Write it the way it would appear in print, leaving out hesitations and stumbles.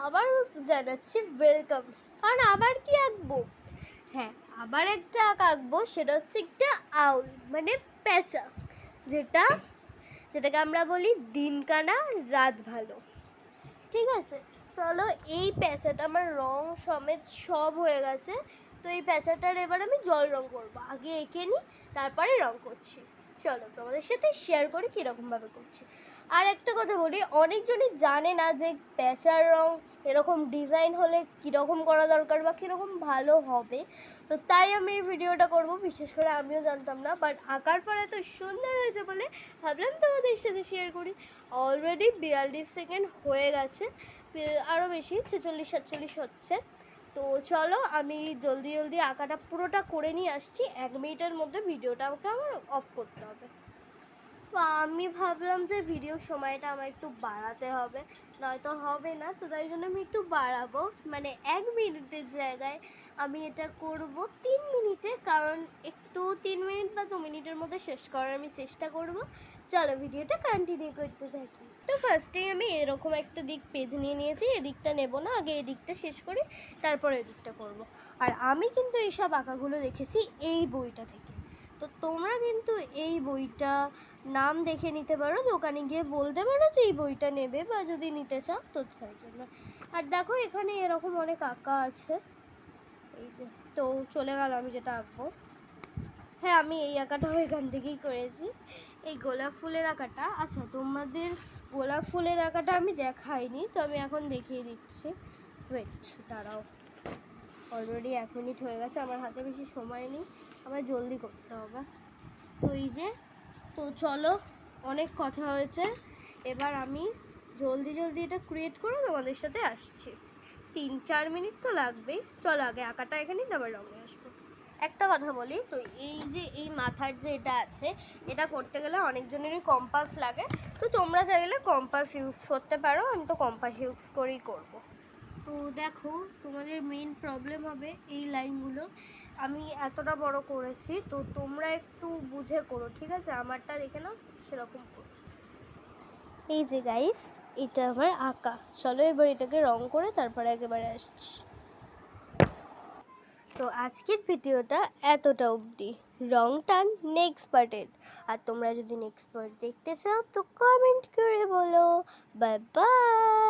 আবার জানাচ্ছি ওয়েলকাম। কারণ আবার কি আঁকবো? হ্যাঁ, আবার একটা আঁকবো, সেটা হচ্ছে একটা আউল মানে পেঁচা, যেটাকে আমরা বলি দিন কানা রাত ভালো। ঠিক আছে, চলো। এই প্যাঁচাটা আমার রং সমেত সব হয়ে গেছে। তো এই প্যাঁচাটার এবার আমি জল রং করবো। আগে এঁকে নিই, তারপরে রং করছি। চলো তোমাদের সাথে শেয়ার করি কীরকমভাবে করছি। আর একটা কথা বলি, অনেকজনই জানে না যে প্যাঁচার রং এরকম ডিজাইন হলে কীরকম করা দরকার বা কীরকম ভালো হবে। তো তাই আমি এই ভিডিওটা করব। বিশেষ করে আমিও জানতাম না, বাট আঁকার পর এত সুন্দর হয়েছে বলে ভাবলাম তোমাদের সাথে শেয়ার করি। অলরেডি 42 সেকেন্ড হয়ে গেছে, আরও বেশি 46-47 হচ্ছে। তো চলো আমি জলদি জলদি আঁকাটা পুরোটা করে নিয়ে আসছি। 1 মিনিটের মধ্যে ভিডিওটা আমাকে আমার অফ করতে হবে। তো আমি ভাবলাম যে ভিডিওর সময়টা আমার একটু বাড়াতে হবে, নয়তো হবে না। তো তাই জন্য আমি একটু বাড়াবো, মানে 1 মিনিটের জায়গায় আমি এটা করব 3 মিনিটে। কারণ একটু 3 মিনিট বা 2 মিনিটের মধ্যে শেষ করার আমি চেষ্টা করব। চলো ভিডিওটা কন্টিনিউ করতে থাকি। তো ফার্স্টেই আমি এরকম একটা দিক পেজ নিয়ে নিয়েছি। এদিকটা নেব না, আগে এদিকটা শেষ করি, তারপর এদিকটা করব। আর আমি কিন্তু এইসব আঁকাগুলো দেখেছি এই বইটা থেকে। তো তোমরা কিন্তু এই বইটা নাম দেখে নিতে পারো, দোকানে গিয়ে বলতে পারো যে এই বইটা নেবে বা যদি নিতে চাও তো তাই জন্য। আর দেখো এখানে এরকম অনেক আঁকা আছে, এই যে। তো চলে গেল আমি যেটা আঁকবো। হ্যাঁ, আমি এই আঁকাটাও এখান থেকেই করেছি, এই গোলাপ ফুলের আঁকাটা। আচ্ছা, তোমাদের গোলাপ ফুলের আঁকাটা আমি দেখাইনি, তো আমি এখন দেখিয়ে দিচ্ছি। ওয়েট, দাঁড়াও। অলরেডি 1 মিনিট হয়ে গেছে, আমার হাতে বেশি সময় নেই, আমার জলদি করতে হবে। তো এই যে, তো চলো, অনেক কথা হয়েছে, এবার আমি জলদি জলদি এটা ক্রিয়েট করে তোমাদের সাথে আসছি। 3-4 মিনিট তো লাগবেই। চলো আগে আঁকাটা এখানেই, তারপর রঙে আসবো। একটা কথা বলি, তো এই যে এই মাথার যে এটা আছে, এটা করতে গেলে অনেকজনেরই কম্পাস লাগে। তো তোমরা চাইলে কম্পাস ইউজ করতে পারো, আমি তো কম্পাস ইউজ করেই করব। তো দেখো, তোমাদের মেন প্রবলেম হবে এই লাইনগুলো। আমি এতটা বড় করেছি, তো তোমরা একটু বুঝে করো, ঠিক আছে? আমারটা দেখে নাও, সেরকম করো। এই যে গাইস, এটা আমার আঁকা। চলো এবার এটাকে রং করে তারপরে একেবারে আসছি। তো আজকের ভিডিওটা এতটা অবধি। রং টান নেক্সট পার্টের। আর তোমরা যদি নেক্সট পার্ট দেখতে চাও তো কমেন্ট করে বলো। Bye bye.